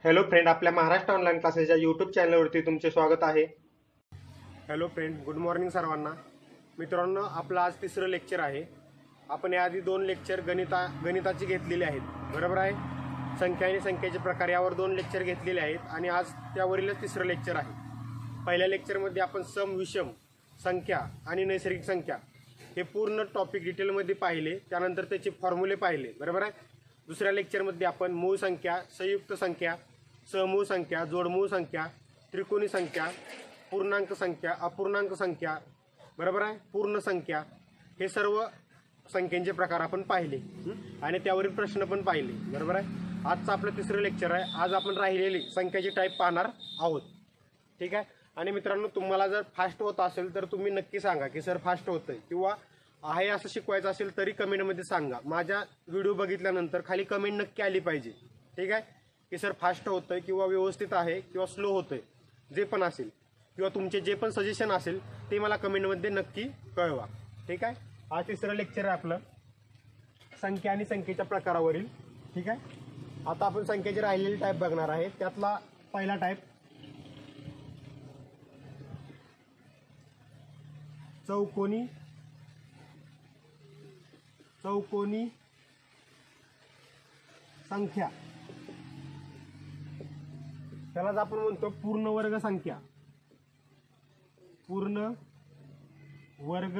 Hello friend, आपल्या Maharashtra online क्लासेसच्या YouTube चॅनलवरती तुमचे स्वागत आहे. हॅलो फ्रेंड, गुड मॉर्निंग सर्वांना. मित्रांनो, आपलं आज तिसरं लेक्चर आहे. आपण याआधी 2 लेक्चर गणिताची घेतलेली आहेत, बरोबर आहे. संख्या आणि संख्येचे प्रकार यावर 2 लेक्चर घेतलेले आहेत आणि आज त्यावरीलच तिसरं लेक्चर आहे. पहिल्या लेक्चरमध्ये आपण सम, विषम, संख्या आणि नैसर्गिक संख्या हे पूर्ण टॉपिक डिटेलमध्ये पाहिले, त्यानंतर त्याचे फॉर्म्युले पाहिले, बरोबर आहे. दुसऱ्या लेक्चरमध्ये आपण मूळ संख्या, संयुक्त संख्या, समूळ संख्या, जोडमूळ संख्या, त्रिकोणी संख्या, पूर्णांक संख्या, अपूर्णांक संख्या, बरोबर आहे, पूर्ण संख्या, हे सर्व संख्येचे प्रकार आपण पाहिले आणि त्यावरील प्रश्न पण पाहिले, बरोबर आहे. आजचं आपलं तिसरं लेक्चर आहे. आज आपण राहिलेली संख्याची टाईप पाहणार आहोत, ठीक आहे. आणि मित्रांनो, तुम्हाला जर फास्ट होत असेल तर तुम्ही नक्की सांगा की सर फास्ट होतंय किंवा आहे असं शिकवायचं असेल तरी कमेंटमध्ये सांगा. माझ्या व्हिडिओ बघितल्यानंतर खाली कमेंट नक्की आली पाहिजे, ठीक आहे, की सर फास्ट होतंय किंवा व्यवस्थित आहे किंवा स्लो होतंय, जे पण असेल किंवा तुमचे जे पण सजेशन असेल ते मला कमेंटमध्ये नक्की कळवा, ठीक आहे. हा तिसरं लेक्चर आहे आपलं संख्या आणि संख्येच्या प्रकारावरील, ठीक आहे. आता आपण संख्येची राहिलेली टाईप बघणार आहे. त्यातला पहिला टाईप चौकोनी संख्या. त्यालाच आपण म्हणतो पूर्ण वर्ग संख्या. पूर्ण वर्ग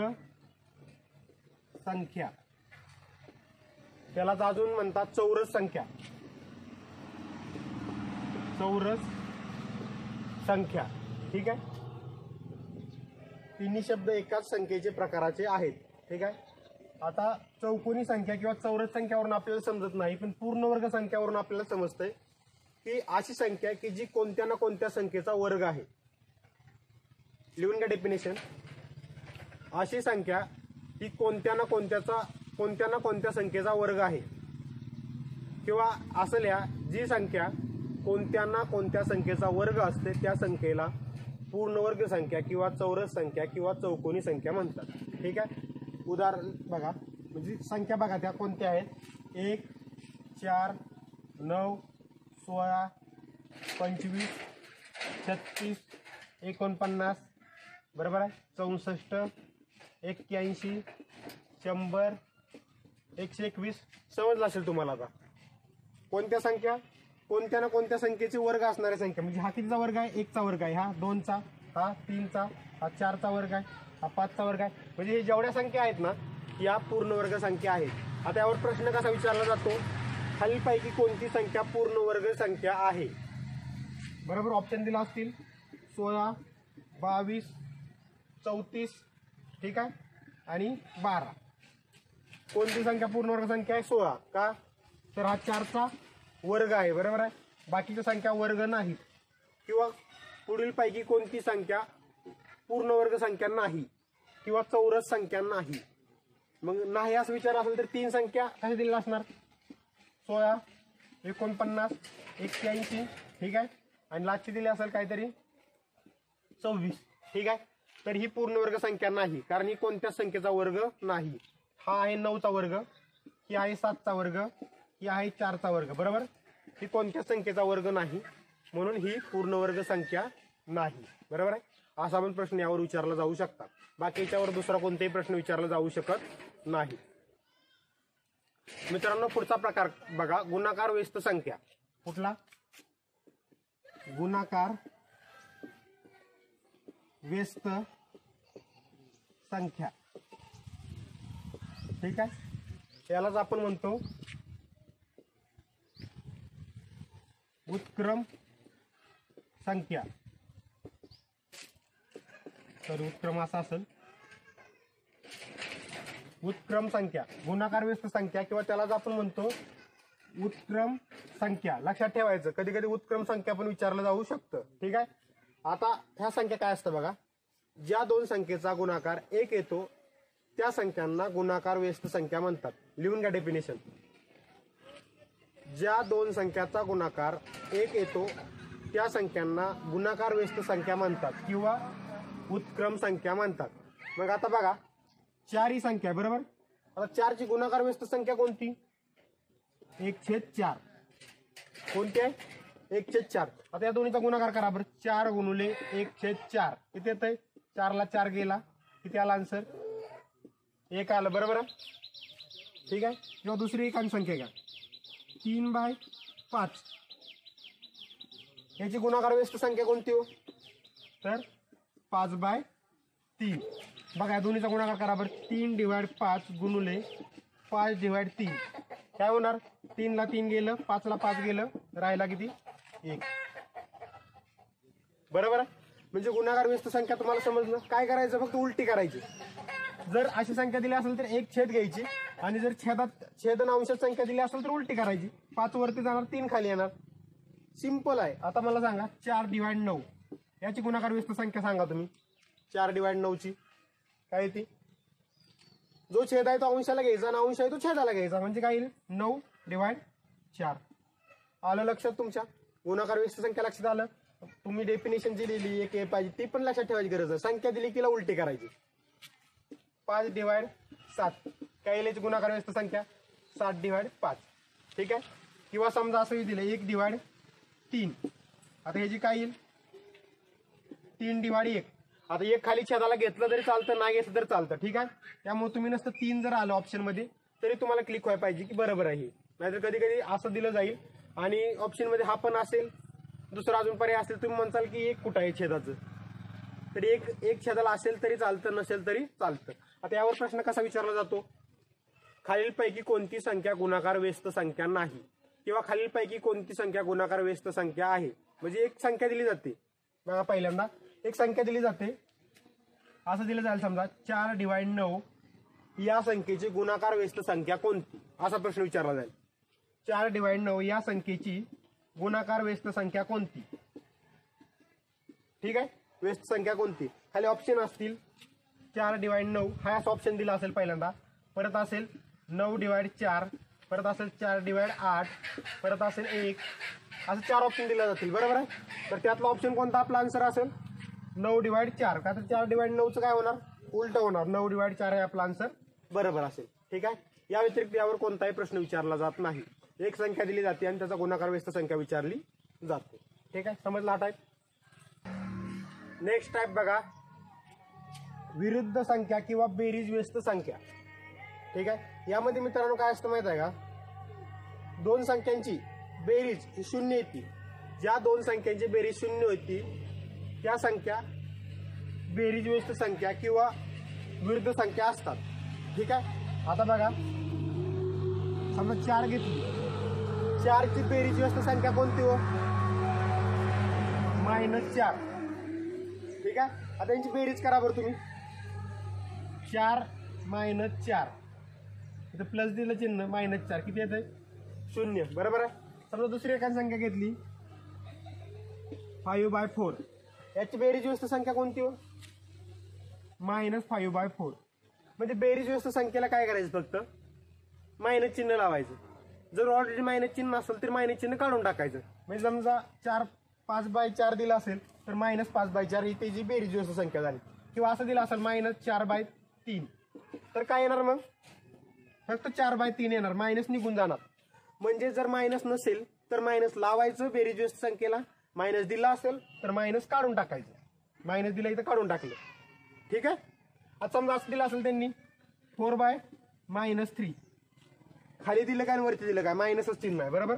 संख्या. त्यालाच अजून म्हणतात चौरस संख्या. चौरस संख्या, ठीक आहे. तिन्ही शब्द एकाच संख्येचे प्रकाराचे आहेत, ठीक आहे. आता चौकोनी संख्या किंवा चौरस संख्यावरून आपल्याला समजत नाही, पण पूर्ण वर्ग संख्यावरून आपल्याला समजतंय की अशी संख्या की जी कोणत्या ना कोणत्या संख्येचा वर्ग आहे. लिहून घ्या डेफिनेशन. अशी संख्या ही कोणत्या ना कोणत्या संख्येचा वर्ग आहे, किंवा असं लिहा, जी संख्या कोणत्या ना कोणत्या संख्येचा वर्ग असते त्या संख्येला पूर्णवर्ग संख्या किंवा चौरस संख्या किंवा चौकोनी संख्या म्हणतात, ठीक आहे. उदाहरण बघा, म्हणजे संख्या बघा त्या कोणत्या आहेत. 1, 4, 9, 16, 25, 36, 49, बरोबर आहे, 64, 81, 100, 121. समजलं असेल तुम्हाला. आता कोणत्या संख्या कोणत्या ना कोणत्या संख्येचे वर्ग असणाऱ्या संख्या, म्हणजे हा कितीचा वर्ग आहे, 1चा वर्ग आहे, हा 2चा, हा 3चा, हा 4चा वर्ग आहे, हा 5चा वर्ग आहे. म्हणजे हे जेवढ्या संख्या आहेत ना या पूर्ण वर्ग संख्या आहेत. आता यावर प्रश्न कसा विचारला जातो, खालीलपैकी कोणती संख्या पूर्ण वर्ग संख्या आहे. बरोबर, ऑप्शन दिला असतील 16, 22, 34, ठीक आहे, आणि 12. कोणती संख्या पूर्ण वर्ग संख्या आहे, 16. का तर हा 4चा वर्ग आहे, बरोबर आहे, बाकीच्या संख्या वर्ग नाहीत. किंवा पुढीलपैकी कोणती संख्या पूर्ण वर्ग संख्या नाही किंवा चौरस संख्या नाही. मग नाही असं विचार असेल तर 3 संख्या कशा दिलेल्या असणार, 16, 49, 81, ठीक आहे, आणि लास्टची दिली असेल काहीतरी 26, ठीक आहे. तर ही पूर्ण वर्ग संख्या नाही, कारण ही कोणत्याच संख्येचा वर्ग नाही. हा आहे 9चा वर्ग, ही आहे 7चा वर्ग, ही आहे 4चा वर्ग, बरोबर. ही कोणत्याच संख्येचा वर्ग नाही, म्हणून ही पूर्ण वर्ग संख्या नाही, बरोबर आहे. असा पण प्रश्न यावर विचारला जाऊ शकतात. बाकी याच्यावर दुसरा कोणताही प्रश्न विचारला जाऊ शकत नाही. मित्रांनो, पुढचा प्रकार बघा, गुणाकार व्यस्त संख्या. कुठला, गुणाकार व्यस्त संख्या, ठीक आहे. यालाच आपण म्हणतो उत्क्रम संख्या. तर उत्क्रम असा असेल, उत्क्रम संख्या, गुणाकार व्यस्त संख्या, किंवा त्यालाच आपण म्हणतो उत्क्रम संख्या. लक्षात ठेवायचं, कधी कधी उत्क्रम संख्या पण विचारलं जाऊ शकतं, ठीक आहे. आता ह्या संख्या काय असतं बघा, ज्या 2 संख्येचा गुणाकार 1 येतो त्या संख्यांना गुणाकार व्यस्त संख्या म्हणतात. लिहून घ्या डेफिनेशन. ज्या 2 संख्याचा गुणाकार 1 येतो त्या संख्यांना गुणाकार व्यस्त संख्या म्हणतात किंवा उत्क्रम संख्या म्हणतात. मग आता बघा, 4 ही संख्या आहे, बरोबर. आता 4 ची गुणाकार व्यस्त संख्या कोणती, 1/4. कोणती आहे, 1/4. आता या दोन्हीचा गुणाकार करा बरं. 4 गुणुले 1/4 किती येतंय? 4 ला 4 गेला, किती आला आन्सर? 1 आलं. बरोबर आहे, ठीक आहे. किंवा दुसरी एक संख्या घ्या, 3/5. याची गुणाकार व्यस्त संख्या कोणती हो? तर 5/3. बघा या दोन्हीचा गुणाकार करा बरं. 3/5 गुणुले 5/3 काय होणार? 3 ला 3 गेलं, 5 ला 5 गेलं, राहिला किती? 1. बरोबर आहे. म्हणजे गुणाकार व्यस्त संख्या तुम्हाला समजलं. काय करायचं? फक्त उलटी करायची. जर अशी संख्या दिली असेल तर एक छेद घ्यायची, आणि जर छेदनांशात संख्या दिली असेल तर उलटी करायची. 5 वरती जाणार, 3 खाली येणार. सिंपल आहे. आता मला सांगा 4/9 याची गुणाकार व्यस्त संख्या सांगा तुम्ही. 4/9 ची काय येते? जो छेद आहे तो अंशाला घ्यायचा आणि अंश आहे तो छेदाला घ्यायचा, म्हणजे काय येईल? 9/4. आलं लक्षात तुमच्या? गुणाकार व्यस्त संख्या लक्षात आलं. तुम्ही डेफिनेशन जी लिहिली एक पाहिजे ती पण लक्षात ठेवायची गरज आहे. संख्या दिली की उलटी करायची. 5/7 काय येईल? गुणाकार व्यस्त संख्या 7/5. ठीक आहे. किंवा समजा असंही दिलं 1/3. आता ह्याची काय येईल? 3/1. आता 1 खाली छेदाला घेतलं तरी चालतं, नाही घेतलं तरी चालतं. ठीक आहे. त्यामुळे तुम्ही नसतं 3 जर आलं ऑप्शन मध्ये तरी तुम्हाला क्लिक व्हायला पाहिजे की बरोबर आहे. नाहीतर कधी कधी असं दिलं जाईल आणि ऑप्शन मध्ये हा पण असेल, दुसरा अजून पर्याय असेल, तुम्ही म्हणताल की 1 कुठं आहे छेदाचं, तरी एक छेदाला असेल तरी चालतं, नसेल तरी चालतं. आता यावर प्रश्न कसा विचारला जातो? खालीलपैकी कोणती संख्या गुणाकार व्यस्त संख्या नाही, किंवा खालीलपैकी कोणती संख्या गुणाकार व्यस्त संख्या आहे. म्हणजे एक संख्या दिली जाते. बघा पहिल्यांदा एक संख्या दिली जाते, असं दिलं जाईल समजा 4/9 या संख्येची गुणाकार व्यस्त संख्या कोणती, असा प्रश्न विचारला जाईल. 4/9 या संख्येची गुणाकार व्यस्त संख्या कोणती? ठीक आहे. व्यस्त संख्या कोणती? खाली ऑप्शन असतील. 4/9 हा असा ऑप्शन दिला असेल पहिल्यांदा, परत असेल 9/4, परत असेल 4/8, परत असेल 1, असं 4 ऑप्शन दिले जातील. बरोबर आहे. तर त्यातला ऑप्शन कोणता आपला आन्सर असेल? 9/4. का तर 4/9चं काय होणार? उलट होणार. 9/4 हे आपला आन्सर बरोबर असेल. ठीक आहे. या व्यतिरिक्त यावर कोणताही प्रश्न विचारला जात नाही. एक संख्या दिली जाते आणि त्याचा गुणाकार व्यस्त संख्या विचारली जाते. ठीक आहे. समजला हा टाईप. नेक्स्ट टाईप बघा, विरुद्ध संख्या किंवा बेरीज व्यस्त संख्या. ठीक आहे. यामध्ये मित्रांनो काय असतं माहित आहे का? दोन संख्यांची बेरीज ही 0 येते. ज्या दोन संख्यांची बेरीज 0 होती त्या संख्या बेरीज व्यस्त संख्या किंवा विरुद्ध संख्या असतात. ठीक आहे. आता बघा समजा 4 घेतली, 4 ची बेरीज व्यस्त संख्या कोणती हो? -4. ठीक आहे. आता यांची बेरीज करा बरं तुम्ही. 4 - 4 इथं प्लस दिलं चिन्ह, -4 किती येत आहे? 0. बरोबर आहे. समजा दुसरी एखादी संख्या घेतली 5/4, याची बेरीज व्यस्त संख्या कोणती हो? -5/4. म्हणजे बेरीज व्यस्त संख्येला काय करायचं? फक्त मायनस चिन्ह लावायचं. जर ऑलरेडी मायनस चिन्ह असेल तर मायनस चिन्ह काढून टाकायचं. म्हणजे समजा 5/4 दिला असेल तर -5/4 ही त्याची बेरीज व्यस्त संख्या झाली. किंवा असं दिलं असेल -4/3, तर काय येणार? मग फक्त 4/3 येणार, मायनस निघून जाणार. म्हणजे जर मायनस नसेल तर मायनस लावायचं बेरीज व्यस्त संख्येला, मायनस दिला असेल तर मायनस काढून टाकायचं. मायनस दिला इथं काढून टाकलं. ठीक आहे. आता समजा असं दिलं असेल त्यांनी 4/-3, खाली दिलं काय आणि वरती दिलं काय? मायनसच चिन्ह आहे. बरोबर.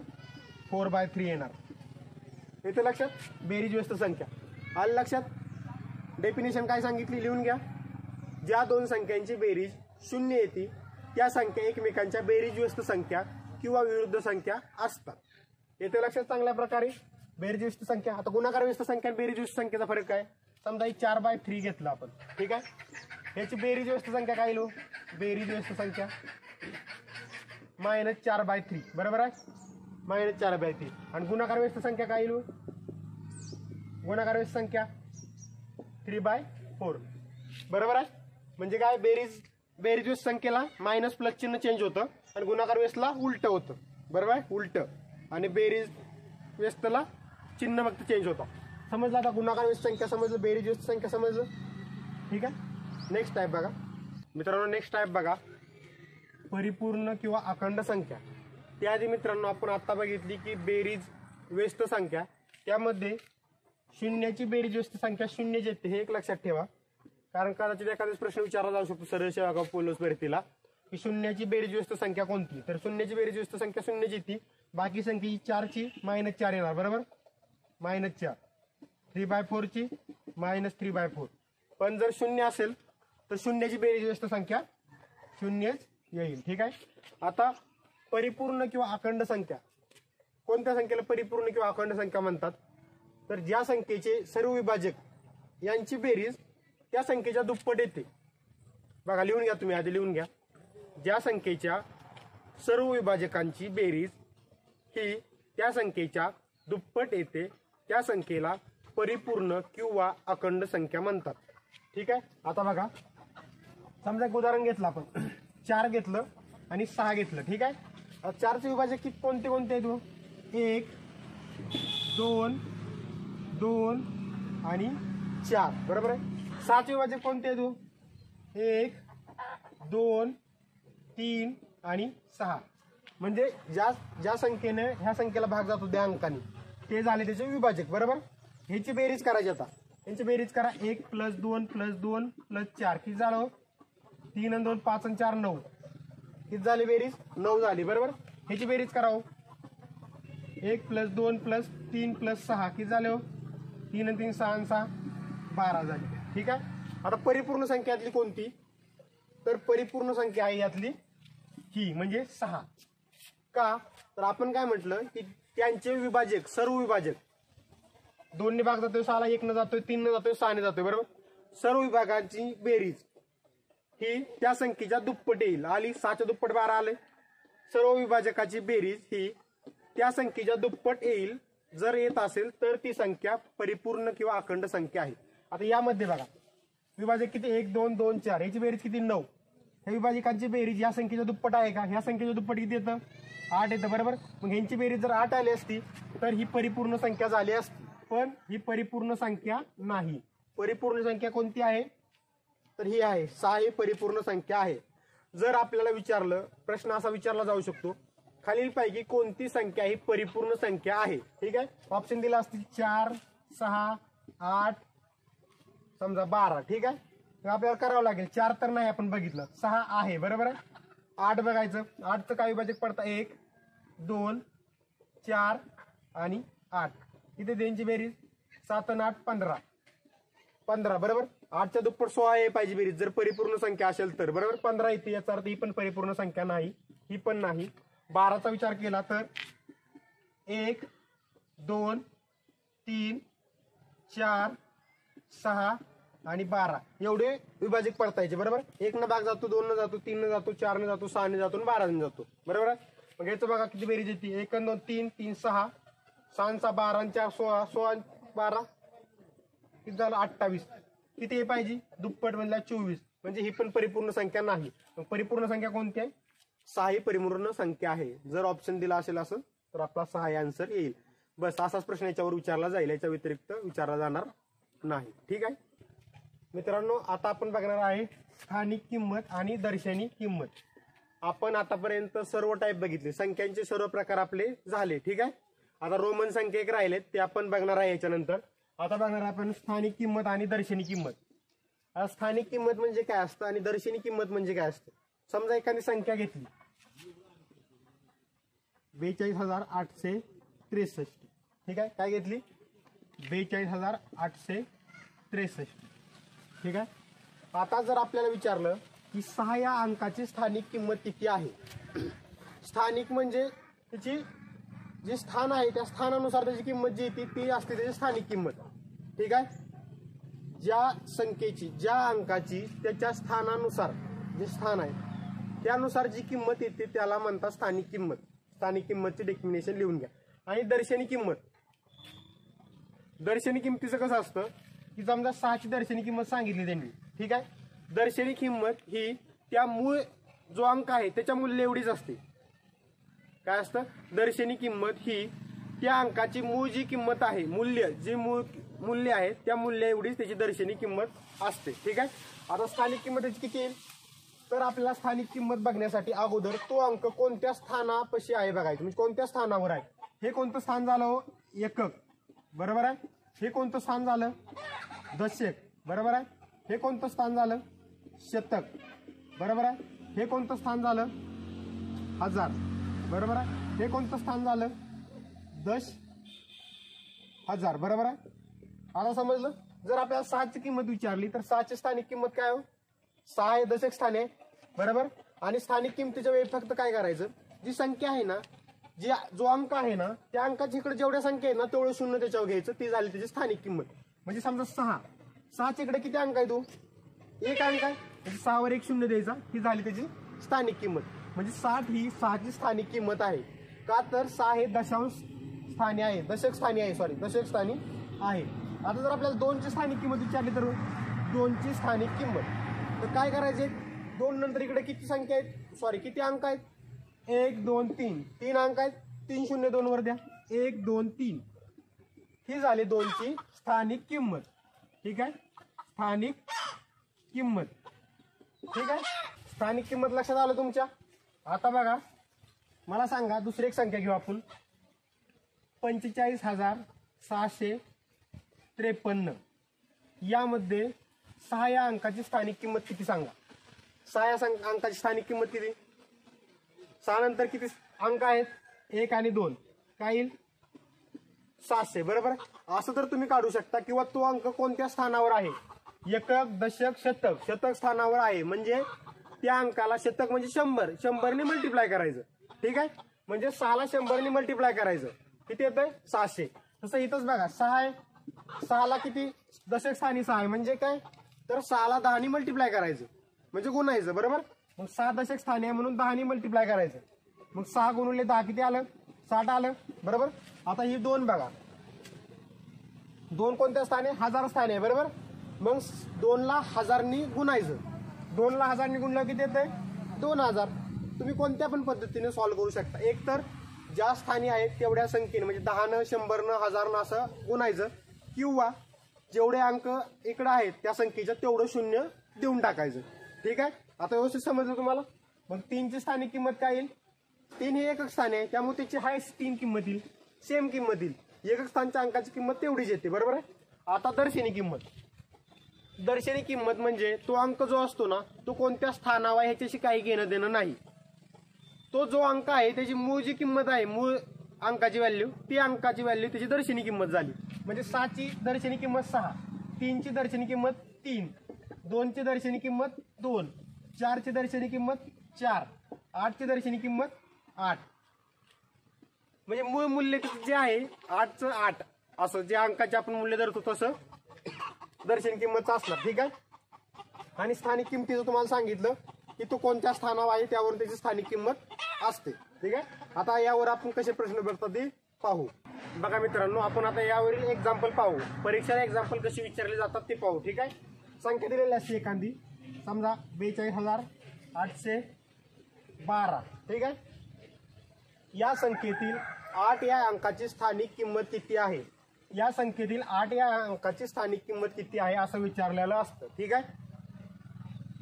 4/3 येणार. इथे लक्षात, बेरीज व्यस्त संख्या आलं लक्षात. डेफिनेशन काय सांगितली लिहून घ्या. ज्या दोन संख्यांची बेरीज 0 येते त्या संख्या एकमेकांच्या बेरीज व्यस्त संख्या किंवा विरुद्ध संख्या असतात. येथे लक्षात चांगल्या प्रकारे. बेरीज व्यस्त संख्या. आता गुणाकार व्यस्त संख्या आणि बेरीज व्यस्त संख्येचा फरक काय? समजा ही 4/3 घेतलं आपण. ठीक आहे. याची बेरीज व्यस्त संख्या काय येईल? बेरीज व्यस्त संख्या -4/3. बरोबर आहे. -4/3. आणि गुणाकार व्यस्त संख्या काय येईल? गुणाकार व्यस्त संख्या 3/4. बरोबर आहे. म्हणजे काय? बेरीज व्यस्त संख्येला मायनस प्लस चिन्ह चेंज होतं आणि गुणाकार व्यस्तला उलट होतं. बरोबर आहे. उलट. आणि बेरीज व्यस्तला चिन्ह फक्त चेंज होतं. समजलं आता? गुणाकार व्यस्त संख्या समजलं, बेरीज व्यस्त संख्या समजलं. ठीक आहे. नेक्स्ट टाईप बघा मित्रांनो. नेक्स्ट टाईप बघा, परिपूर्ण किंवा अखंड संख्या. त्याआधी मित्रांनो आपण आता बघितली की बेरीज व्यस्त संख्या, त्यामध्ये शून्याची बेरीज व्यस्त संख्या शून्य येते, हे एक लक्षात ठेवा. कारण कदाचित एखादाच प्रश्न विचारला जाऊ शकतो सरळ सेवा पोलीस भरतीला की शून्याची बेरीज व्यस्त संख्या कोणती. तर शून्याची बेरीज व्यस्त संख्या शून्यची येते. बाकी संख्या ही 4ची -4 येणार, बरोबर. -4. 3/4 ची -3/4. पण जर शून्य असेल तर शून्याची बेरीज व्यस्त संख्या शून्यच येईल. ठीक आहे. आता परिपूर्ण किंवा अखंड संख्या, कोणत्या संख्येला परिपूर्ण किंवा अखंड संख्या म्हणतात. तर ज्या संख्येचे सर्व विभाजक यांची बेरीज त्या संख्येच्या दुप्पट येते. बघा, लिहून घ्या तुम्ही, आधी लिहून घ्या. ज्या संख्येच्या सर्व विभाजकांची बेरीज ही त्या संख्येच्या दुप्पट येते त्या संख्येला परिपूर्ण किंवा अखंड संख्या म्हणतात. ठीक आहे. आता बघा, समजा एक उदाहरण घेतलं आपण, 4 घेतलं आणि 6 घेतलं. ठीक आहे. 4चे विभाजक कोणते कोणते आहेत? 1, 2, 2 आणि 4, बरोबर आहे. 6चे विभाजक कोणते आहेत? 1, 2, 3 आणि 6. म्हणजे ज्या संख्येने ह्या संख्येला भाग जातो त्या अंकाने, ते झाले त्याचे विभाजक, बरोबर. ह्याची बेरीज करायची. आता यांची बेरीज करा. 1 + 2 + 2 + 4 किती झालं? 3 आणि 2 5 आणि 4 9. किती झाली बेरीज? 9 झाली, बरोबर. ह्याची बेरीज करा. 1 + 2 + 3 + 6 किती झाले? 3 आणि 3 6 आणि 6 12 झाली. ठीक आहे. आता परिपूर्ण संख्या यातली कोणती? तर परिपूर्ण संख्या आहे यातली ही, म्हणजे 6. का? तर आपण काय म्हटलं की त्यांचे विभाजक, सर्व विभाजक, 2 ने भाग जातोय 6ला, 1 न जातोय, 3 न जातोय, 6 ने जातोय, बरोबर. सर्व विभागांची बेरीज ही त्या संख्येच्या दुप्पट येईल. आली 6च्या दुप्पट 12 आले. सर्व विभाजकाची बेरीज ही त्या संख्येच्या दुप्पट येईल. जर येत असेल तर ती संख्या परिपूर्ण किंवा अखंड संख्या आहे. आता यामध्ये बघा, विभाजक किती? 1 2 2 4. याची बेरीज किती? 9. ह्या विभाजकांची बेरीज या संख्येच्या दुप्पट आहे का? ह्या संख्येच्या दुप्पट किती येतं? 8 येतं, बरोबर. मग ह्यांची बेरीज जर 8 आली असती तर ही परिपूर्ण संख्या झाली असती. पण ही परिपूर्ण संख्या नाही. परिपूर्ण संख्या कोणती आहे? तर ही आहे 6 ही परिपूर्ण संख्या आहे. जर आपल्याला विचारलं, प्रश्न असा विचारला जाऊ शकतो, खालीलपैकी कोणती संख्या ही परिपूर्ण संख्या आहे? ठीक आहे. ऑप्शन दिला असतील 4, 6, 8, समजा 12. ठीक आहे. तर आपल्याला करावं लागेल. 4 तर नाही आपण बघितलं, 6 आहे, बरोबर आहे. 8 बघायचं. 8चं काय विभाजक पडतं? 1 2 4 आणि 8. इथे त्यांची बेरीज 7 आणि 8 15, 15, बरोबर. 8च्या दुप्पट 16 आहे पाहिजे बेरीज जर परिपूर्ण संख्या असेल तर, बरोबर. 15 येते, याचा अर्थ ही पण परिपूर्ण संख्या नाही, ही पण नाही. 12चा विचार केला तर 1 2 3 4 6 आणि 12 एवढे विभाजक पडतायचे, बरोबर. 1 न भाग जातो, 2 न जातो, 3 न जातो, 4 न जातो, 6 ने जातो आणि 12 ने जातो, बरोबर आहे. मग याचं बघा किती बेरीज येते? 1 आणि 2 3 3 6 6 आणि 6 12 आणि 4 16 16 आणि 12 किती झालं? 28. किती हे पाहिजे? दुप्पट म्हणल्या 24. म्हणजे ही पण परिपूर्ण संख्या नाही. मग परिपूर्ण संख्या कोणती आहे? 6 ही परिपूर्ण संख्या आहे. जर ऑप्शन दिला असेल असं तर आपला 6 हे आन्सर येईल. बस असाच प्रश्न याच्यावर विचारला जाईल, याच्या व्यतिरिक्त विचारला जाणार नाही. ठीक आहे मित्रांनो. आता आपण बघणार आहे स्थानिक किंमत आणि दर्शनी किंमत. आपण आतापर्यंत सर्व टाईप बघितले, संख्यांचे सर्व प्रकार आपले झाले. ठीक आहे. आता रोमन संख्या एक राहिलेत, ते आपण बघणार आहे याच्यानंतर. आता बघणार आहे आपण स्थानिक किंमत आणि दर्शनी किंमत. स्थानिक किंमत म्हणजे काय असतं आणि दर्शनी किंमत म्हणजे काय असतं? समजा एखादी संख्या घेतली 42,863. ठीक आहे. काय घेतली? 42,863. ठीक आहे. आता जर आपल्याला विचारलं की 6 या अंकाची स्थानिक किंमत किती आहे? स्थानिक म्हणजे त्याची जे स्थान आहे त्या स्थानानुसार त्याची किंमत जी येते ती असते त्याची स्थानिक किंमत. ठीक आहे. ज्या संख्येची, ज्या अंकाची त्याच्या स्थानानुसार जे स्थान आहे त्यानुसार जी किंमत येते त्याला म्हणतात स्थानिक किंमत. स्थानिक किंमतचे डेफिनेशन लिहून घ्या. आणि दर्शनी किंमत, दर्शनी किंमतीचं कसं असतं की समजा 6ची दर्शनी किंमत सांगितली त्यांनी. ठीक आहे. दर्शनी किंमत ही त्या मूळ जो अंक आहे त्याच्या मूल्य एवढीच असते. काय असतं? दर्शनी किंमत ही त्या अंकाची मूळ जी किंमत आहे, मूल्य जे मूल्य आहे त्या मूल्य एवढीच त्याची दर्शनी किंमत असते. ठीक आहे. आता स्थानिक किंमत त्याची किती येईल? तर आपल्याला स्थानिक किंमत बघण्यासाठी अगोदर तो अंक कोणत्या स्थानापाशी आहे बघायचं, म्हणजे कोणत्या स्थानावर आहे. हे कोणतं स्थान झालं हो? एकक, बरोबर आहे. हे कोणतं स्थान झालं? दशक, बरोबर आहे. हे कोणतं स्थान झालं? शतक, बरोबर आहे. हे कोणतं स्थान झालं? हजार, बरोबर आहे. हे कोणतं स्थान झालं? दश हजार, बरोबर आहे. आता समजलं. जर आपल्याला 6ची किंमत विचारली तर 6ची स्थानिक किंमत काय हो? 6 हे दशक स्थान आहे, बरोबर. आणि स्थानिक किंमतीच्या वेळी फक्त काय करायचं, जी संख्या आहे ना, जो अंक आहे ना, त्या अंकाच्या इकडे जेवढ्या संख्या आहे ना तेवढं शून्य त्याच्यावर घ्यायचं, ती झाली त्याची स्थानिक किंमत. म्हणजे समजा 6च्या इकडे किती अंक आहे? तो एक अंक आहे, म्हणजे 6 वर एक शून्य द्यायचा, ही झाली त्याची स्थानिक किंमत. म्हणजे 60 ही 6ची स्थानिक किंमत आहे. का तर 6 हे दशांश स्थानी आहे, दशक स्थानी आहे. आता जर आपल्याला 2ची स्थानिक किंमत विचारली तर 2ची स्थानिक किंमत, तर काय करायचे? 2 नंतर इकडे किती संख्या आहेत, किती अंक आहेत? 1 2 3, 3 अंक आहेत. 3 0 2 वर द्या, 1 2 3, ही झाली 2ची स्थानिक किंमत. ठीक आहे, स्थानिक किंमत. ठीक आहे, स्थानिक किंमत लक्षात आलं तुमच्या. आता बघा, मला सांगा, दुसरी एक संख्या घेऊ आपण. 45,653. यामध्ये 6 या अंकाची स्थानिक किंमत किती सांगा? 6 या अंकाची स्थानिक किंमत किती? 6 नंतर किती अंक आहेत? 1 आणि 2, काय येईल? 700, बरोबर. असं तर तुम्ही काढू शकता. किंवा तो अंक कोणत्या स्थानावर आहे? एकक, दशक, शतक. शतक स्थानावर आहे, म्हणजे त्या अंकाला शतक म्हणजे 100 ने मल्टिप्लाय करायचं. ठीक आहे, म्हणजे 6ला 100 ने मल्टिप्लाय करायचं, किती येतंय? 700. तसं इथंच बघा, 6 आहे, 6ला किती दशक स्थानी 6 आहे, म्हणजे काय? तर 6ला 10 ने मल्टिप्लाय करायचं, म्हणजे गुणायचं, बरोबर. मग 6 दशक स्थानी आहे म्हणून 10 ने मल्टिप्लाय करायचं. मग 6 गुणिले 10 किती आलं? 60 आलं, बरोबर. आता ही 2 बघा, 2 कोणत्या स्थानी? हजार स्थानी आहे, बरोबर. मग 2ला 1000 ने गुणायचं. 2ला 1000 ने गुणलं किती येतंय? 2000. तुम्ही कोणत्या पण पद्धतीने सॉल्व्ह करू शकता. एक तर ज्या स्थानी आहेत तेवढ्या संख्येने, म्हणजे 10 100 1000 असं गुणायचं, किंवा जेवढे अंक इकडे आहेत त्या संख्येच्या तेवढं शून्य देऊन टाकायचं. ठीक आहे, आता व्यवस्थित समजलं तुम्हाला. मग 3ची स्थानिक किंमत काय येईल? 3 हे एकक स्थान आहे, त्यामुळे त्याची हायस्ट 3 किंमत येईल, सेम किंमत येईल. एकक स्थानच्या अंकाची किंमत तेवढीच येते, बरोबर आहे. आता दर्शनी किंमत. दर्शनी किंमत म्हणजे तो अंक जो असतो ना, तो कोणत्या स्थानावर आहे ह्याच्याशी काही घेणं देणं नाही. तो जो अंक आहे त्याची मूळ जी किंमत आहे, मूळ अंकाची व्हॅल्यू, ती अंकाची व्हॅल्यू त्याची दर्शनी किंमत झाली. म्हणजे 6ची दर्शनी किंमत 6, 3ची दर्शनी किंमत 3, 2ची दर्शनी किंमत 2, 4ची दर्शनी किंमत 4, 8ची दर्शनी किंमत 8. म्हणजे मूळ मूल्य जे आहे 8चं 8, असं जे अंकाचे आपण मूल्य धरतो तसं दर्शनी किंमत असणार. ठीक आहे, आणि स्थानिक किंमतीचं तुम्हाला सांगितलं की तो कोणत्या स्थानावर आहे त्यावर त्याची स्थानिक किंमत असते. ठीक आहे, आता यावर आपण कसे प्रश्न बघतात ते पाहू. बघा मित्रांनो, आपण आता यावरील एक्झाम्पल पाहू. परीक्षेला एक्झाम्पल कशी विचारले जातात ते पाहू. ठीक आहे, संख्या दिलेली असते एखादी, समजा 42,812. ठीक आहे, या संख्येतील 8 या अंकाची स्थानिक किंमत किती आहे? या संख्येतील 8 या अंकाची स्थानिक किंमत किती आहे असं विचारलेलं असतं. ठीक आहे,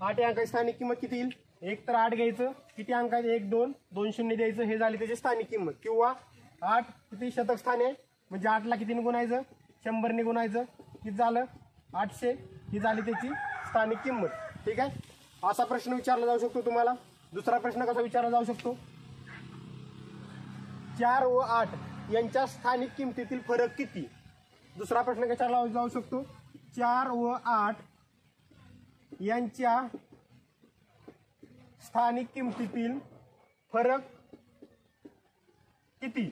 8 या अंकाची स्थानिक किंमत किती येईल? एक तर 8 घ्यायचं, किती अंक आहेत? 1 2, 2 शून्य द्यायचं, हे झाली त्याची स्थानिक किंमत. किंवा 8 किती शतक स्थान आहे, म्हणजे 8ला कितीने गुणायचं? 100 ने गुणायचं, किती झालं? 800, ही झाली त्याची स्थानिक किंमत. ठीक आहे, असा प्रश्न विचारला जाऊ शकतो तुम्हाला. दुसरा प्रश्न कसा विचारला जाऊ शकतो? 4 व 8 यांच्या स्थानिक किंमतीतील फरक किती? दुसरा प्रश्न विचारला जाऊ शकतो, 4 व 8 यांच्या स्थानिक किंमतीतील फरक किती?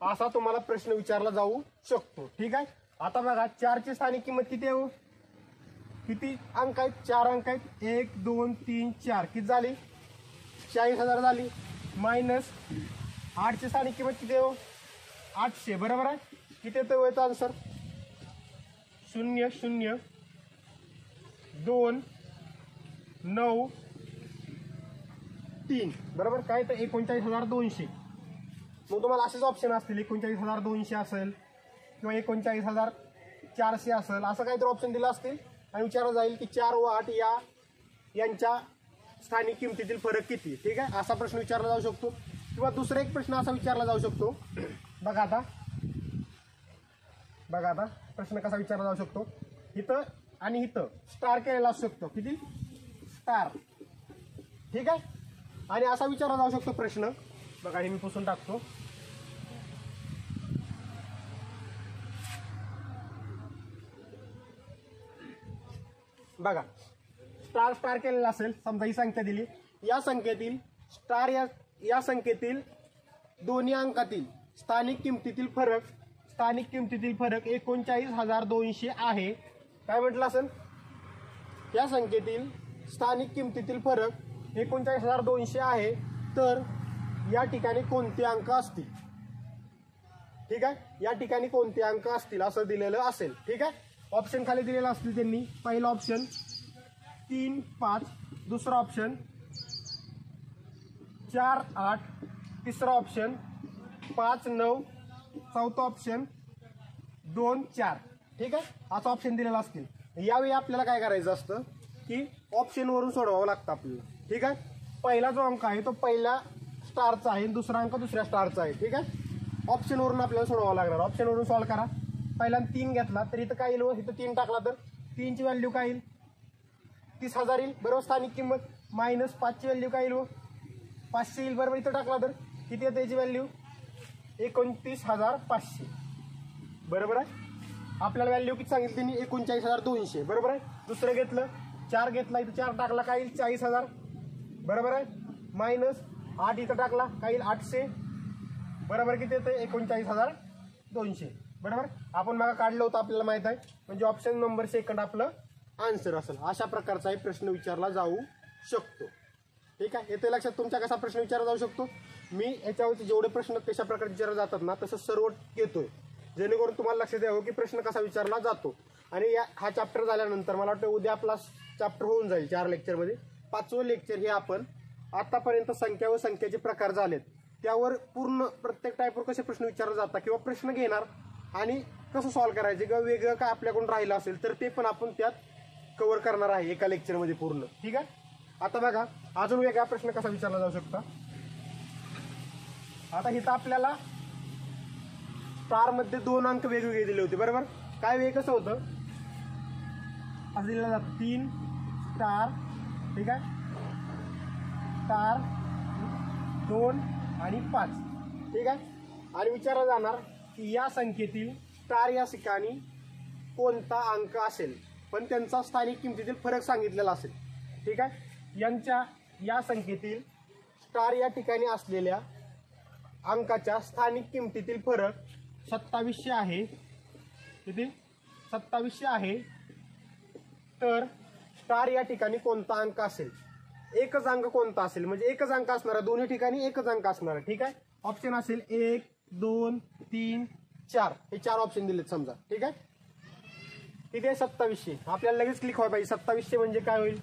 असा तुम्हाला प्रश्न विचारला जाऊ शकतो. ठीक आहे, आता बघा 4ची स्थानिक किंमत किती आहे? किती अंक आहेत? 4 अंक आहेत. 1 2 3 4, किती झाली? 40,000 झाली. मायनस 8ची स्थानिक किंमत किती आहे? 800, बरोबर आहे. किती येतो याचा आन्सर? 0 0 2 9 3, बरोबर. काय तर 39,200. मग तुम्हाला असेच ऑप्शन असतील, 39,200 असेल किंवा 39,400 असेल, असं काहीतरी ऑप्शन दिलं असतील आणि विचारलं जाईल की 4 व 8 यांच्या स्थानिक किंमतीतील फरक किती. ठीक आहे, असा प्रश्न विचारला जाऊ शकतो. किंवा दुसरा एक प्रश्न असा विचारला जाऊ शकतो, बघा आता प्रश्न कसा विचारला जाऊ शकतो, इथं आणि इथं स्टार केलेला असू शकतो, किती स्टार, ठीक आहे. आणि असा विचारला जाऊ शकतो प्रश्न, बघा हे मी पुसून टाकतो, बघा स्टार स्टार केलेला असेल, समजा ही संख्या दिली, या संख्येतील स्टार या संख्येतील दोन्ही अंकातील स्थानिक किमतीतील फरक 39,200 आहे. काय म्हटलं असेल, या संख्येतील स्थानिक किमतीतील फरक 39,200 आहे, तर या ठिकाणी कोणते अंक असतील, ठीक आहे, या ठिकाणी कोणते अंक असतील असं दिलेलं असेल, ठीक आहे. ऑप्शन खाली दिलेला असतील त्यांनी, पहिला ऑप्शन 3, 5, दुसरा ऑप्शन 4, 8, तिसरा ऑप्शन 5, 9, चौथा ऑप्शन 2, 4, ठीक आहे, असा ऑप्शन दिलेला असतील. यावेळी आपल्याला काय करायचं असतं की ऑप्शनवरून सोडवावं लागतं आपल्याला, ठीक आहे. पहिला जो अंक आहे तो पहिल्या स्टारचा आहे, दुसरा अंक दुसऱ्या स्टारचा आहे, ठीक आहे. ऑप्शनवरून आपल्याला सोडवावं लागणार. ऑप्शनवरून सॉल्व्ह करा. पहिला 3 घेतला तर इथं काय येईल, इथं 3 टाकला तर 3ची व्हॅल्यू काय येईल, 30,000 येईल, बरोबर. स्थानिक किंमत मायनस 5ची व्हॅल्यू काय येईल, 500 येईल, बरोबर. इथं टाकला तर किती येते याची व्हॅल्यू, 29,500, बरोबर आहे. आपल्याला व्हॅल्यू किती सांगितली त्यांनी, 39,200, बरोबर आहे. दुसरं घेतलं 4 घेतला, इथं 4 टाकला काय येईल, 40,000, बरोबर आहे. मायनस 8 इथं टाकला काय येईल, 800, बरोबर. किती येते, 39,200, बरोबर. आपण मागं काढलं होतं, आपल्याला माहित आहे, म्हणजे ऑप्शन नंबर सेकंड आपलं आन्सर असेल. अशा प्रकारचा प्रश्न विचारला जाऊ शकतो, ठीक आहे. येते लक्षात तुमच्या कसा प्रश्न विचारला जाऊ शकतो. मी याच्यावरती जेवढे प्रश्न कशा प्रकारे विचारले जातात ना, तसं सर्व घेतोय, जेणेकरून तुम्हाला लक्षात यावं की प्रश्न कसा विचारला जातो. आणि हा चॅप्टर झाल्यानंतर मला वाटतं उद्या आपला चॅप्टर होऊन जाईल 4 लेक्चरमध्ये. 5वं लेक्चर हे आपण आतापर्यंत संख्या व संख्येचे प्रकार झालेत त्यावर पूर्ण प्रत्येक टाईपवर कसे प्रश्न विचारले जातात किंवा प्रश्न घेणार आणि कसं सॉल्व्ह करायचे किंवा वेगळं काय आपल्याकडून राहिलं असेल तर ते पण आपण त्यात कव्हर करणार आहे एका लेक्चरमध्ये पूर्ण, ठीक आहे. आता बघा अजून वेगळा प्रश्न कसा विचारला जाऊ शकतो. आता इथं आपल्याला स्टारमध्ये 2 अंक वेगवेगळे दिले होते, बरोबर. काय वेग कसं होतं, असं दिलं जातं 3 स्टार, ठीक आहे, स्टार 2 आणि 5, ठीक आहे. आणि विचारलं जाणार की या संख्येतील स्टार या ठिकाणी कोणता अंक असेल, पण त्यांचा स्थानिक किमतीतील फरक सांगितलेला असेल, ठीक आहे. या संख्येतील स्टार या ठिकाणी असलेल्या अंकाच्या स्थानिक किमतीतील फरक 2700 आहे, किती 2700 आहे, तर स्टार या ठिकाणी कोणता अंक असेल, एकच अंक कोणता असेल, म्हणजे एकच अंक असणार, दोन्ही ठिकाणी एकच अंक असणार, ठीक आहे. ऑप्शन असेल 1, 2, 3, 4, हे 4 ऑप्शन दिलेत समजा, ठीक आहे. किती आहे 2700. आपल्याला लगेच क्लिक व्हायला पाहिजे 2700 म्हणजे काय होईल,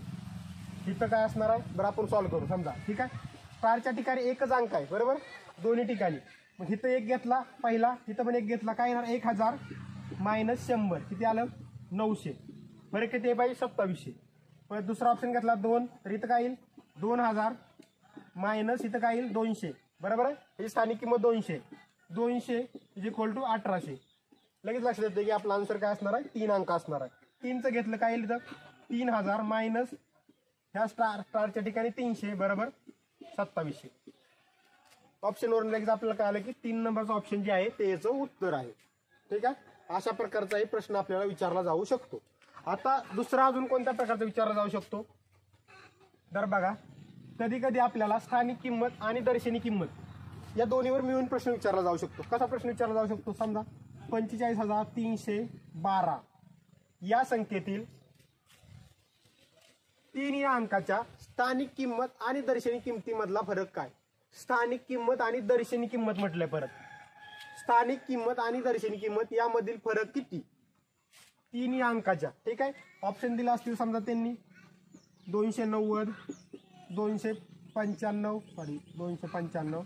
इथं काय असणार आहे, बरं आपण सॉल्व्ह करू समजा, ठीक आहे. स्टारच्या ठिकाणी एकच अंक आहे, बरोबर, दोन्ही ठिकाणी. मग इथं 1 घेतला पहिला, इथं पण 1 घेतला, काय येणार 1000 मायनस 100, किती आलं 900, बरं किती आहे पाहिजे 2700. परत दुसरा ऑप्शन घेतला 2, तर इथं काय येईल 2000 मायनस इथं काय येईल 200, बरोबर आहे. याची स्थानिक किंमत 200 इज इक्वल टू 1800. लगेच लक्षात येतं की आपला आन्सर काय असणार आहे, 3 अंक असणार आहे. 3चं घेतलं काय येईल इथं 3000 मायनस ह्या स्टारच्या ठिकाणी 300, बरोबर 2700. ऑप्शनवरून लगेच आपल्याला काय आलं की 3 नंबरचं ऑप्शन जे आहे ते याचं उत्तर आहे, ठीक आहे. अशा प्रकारचाही प्रश्न आपल्याला विचारला जाऊ शकतो. आता दुसरा अजून कोणत्या प्रकारचा विचारला जाऊ शकतो, तर बघा कधी कधी आपल्याला स्थानिक किंमत आणि दर्शनी किंमत या दोन्हीवर मिळून प्रश्न विचारला जाऊ शकतो. कसा प्रश्न विचारला जाऊ शकतो, समजा 45,312 या संख्येतील 3 या अंकाच्या स्थानिक किंमत आणि दर्शनी किंमतीमधला फरक काय. स्थानिक किंमत आणि दर्शनी किंमत म्हटलंय, परत स्थानिक किंमत आणि दर्शनी किंमत यामधील फरक किती, 3 या अंकाच्या, ठीक आहे. ऑप्शन दिला असतील समजा त्यांनी 290, 295, 295,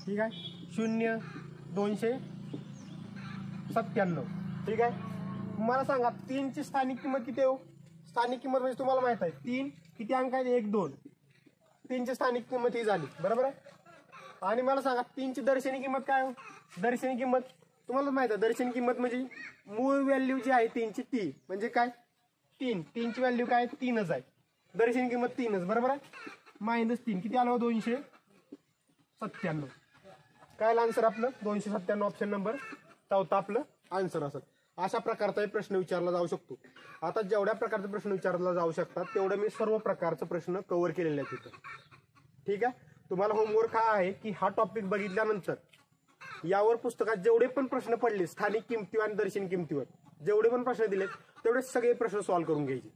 ठीक आहे, 0, 297, ठीक आहे. मला सांगा 3ची स्थानिक किंमत किती आहे. स्थानिक किंमत म्हणजे तुम्हाला माहित आहे 3 किती अंक आहेत, 1, 2, तीनची स्थानिक किंमत ही झाली, बरोबर आहे. आणि मला सांगा तीनची दर्शनी किंमत काय हो? दर्शनी किंमत तुम्हाला माहित आहे, दर्शनी किंमत म्हणजे मूळ व्हॅल्यू जी आहे तीनची ती म्हणजे काय 3. तीनची व्हॅल्यू काय 3च आहे. दर्शनी किंमत 3च, बरोबर आहे. -3 किती आलं 297. काय आन्सर आपलं 297, ऑप्शन नंबर चौथा आपलं आन्सर असत. अशा प्रकारचा प्रश्न विचारला जाऊ शकतो. आता जेवढ्या प्रकारचे प्रश्न विचारला जाऊ शकतात तेवढं मी सर्व प्रकारचे प्रश्न कव्हर केलेले आहेत तिथं. ठीक आहे. तुम्हाला होमवर्क हा आहे की हा टॉपिक बघितल्यानंतर यावर पुस्तकात जेवढे पण प्रश्न पडले स्थानिक किमतीवर आणि दर्शनी किमतीवर जेवढे पण प्रश्न दिलेत तेवढे सगळे प्रश्न सॉल्व्ह करून घ्यायचे.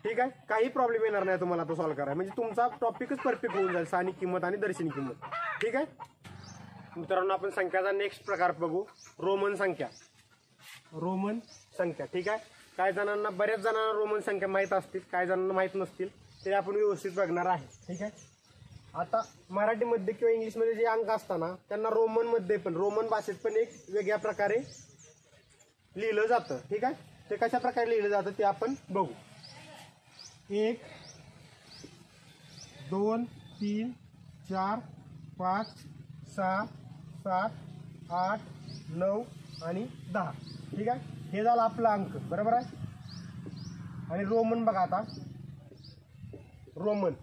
ठीक आहे. काही प्रॉब्लेम येणार नाही तुम्हाला तो सॉल्व्ह करायला, म्हणजे तुमचा टॉपिकच परफेक्ट होऊन जाईल स्थानिक किंमत आणि दर्शनी किंमत. ठीक आहे मित्रांनो, आपण संख्याचा नेक्स्ट प्रकार बघू, रोमन संख्या. रोमन संख्या. ठीक आहे. काही जणांना बऱ्याच जणांना रोमन संख्या माहीत असतील, काही जणांना माहीत नसतील, ते आपण व्यवस्थित बघणार आहे. ठीक आहे. आता मराठीमध्ये किंवा इंग्लिशमध्ये जे अंक असताना त्यांना रोमनमध्ये पण रोमन भाषेत पण एक वेगळ्या प्रकारे लिहिलं जातं. ठीक आहे. ते कशा प्रकारे लिहिलं जातं ते आपण बघू. 1 2 3 4 5 6 7 8 9 आणि 10. ठीक आहे. हे झालं आपला अंक, बरोबर आहे. आणि रोमन बघा, आता रोमन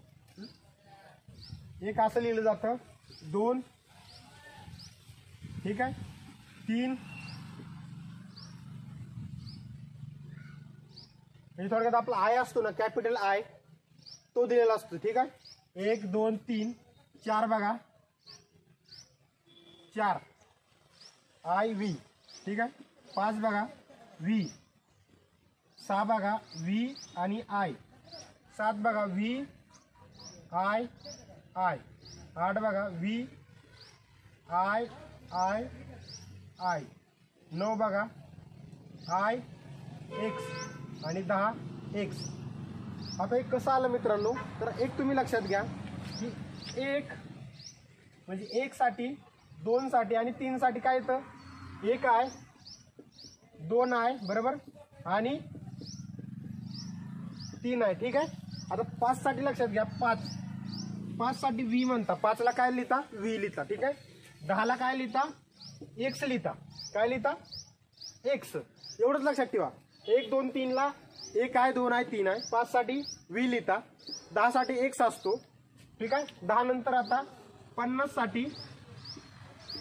एक असं लिहिलं जातं 2. ठीक आहे. 3. म्हणजे थोडक्यात आपला आय असतो ना, कॅपिटल आय, तो दिलेला असतो. ठीक आहे. 1 2 3 4 बघा, 4 आय व्ही. ठीक आहे. 5 बघा व्ही, 6 बघा व्ही आणि आय, 7 बघा व्ही आय आय, 8 बघा व्ही आय आय आय, 9 बघा आय एक्स आणि 10 एक्स. आता एक कसं आलं मित्रांनो, तर एक तुम्ही लक्षात घ्या की 1 म्हणजे 1 साठी, 2 साठी आणि 3 साठी काय येतं, 1 आहे 2 आहे, बरोबर, आणि 3 आहे. ठीक आहे. आता 5 साठी लक्षात घ्या, 5 साठी व्ही म्हणता, 5 ला काय लिहिता व्ही लिहिता. ठीक आहे. 10 ला काय लिहिता एक्स लिहिता, काय लिहिता एक्स. एवढंच लक्षात ठेवा. 1 2 3 ला 1 आहे 2 आहे 3 आहे, 5 साठी व्ही लिहिता, 10 साठी एक्स असतो. ठीक आहे. 10 नंतर आता 50 साठी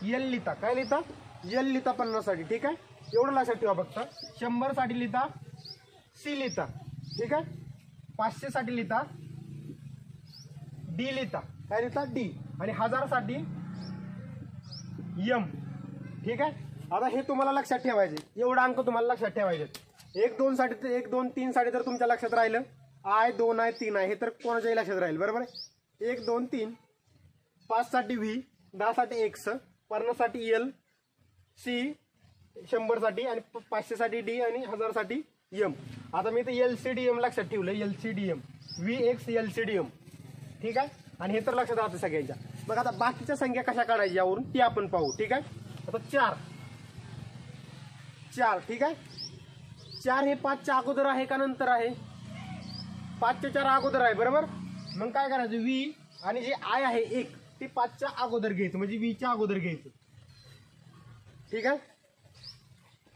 एल लिहिता, काय लिहिता एल लिहिता 50 साठी. ठीक आहे. एवढं लक्षात ठेवा फक्त. 100 साठी लिहिता सी लिहिता. ठीक आहे. 500 साठी लिहिता डी लिहिता, काय लिहिता डी, आणि 1000 साठी एम. ठीक आहे. आता हे तुम्हाला लक्षात ठेवायचे, एवढा अंक तुम्हाला लक्षात ठेवायचे. 1 2 साठी तर 1 2 3 साठी तर तुमच्या लक्षात राहिलं आय 2 आहे 3 आहे, हे तर कोणाच्याही लक्षात राहील, बरोबर आहे. 1 2 3, 5 साठी व्ही, 10 साठी एक्स, 50 साठी एल, सी 100 साठी, आणि 500 साठी डी, आणि 1000 साठी एम. आता मी इथे LCDM लक्षात ठेवलं, LCDM व्ही एक्स LCDM. ठीक आहे. आणि हे तर लक्षात राहतं सगळ्यांच्या. मग आता बाकीच्या संख्या कशा काढायच्या यावरून ती आपण पाहू. ठीक आहे. आता 4. ठीक आहे. 4 हे 5 च्या अगोदर आहे का नंतर आहे, 5 च्या 4 अगोदर आहे, बरोबर. मग काय करायचं, व्ही आणि जे आय आहे 1 ते 5 च्या अगोदर घ्यायचं, म्हणजे व्ही च्या अगोदर घ्यायचं. ठीक आहे.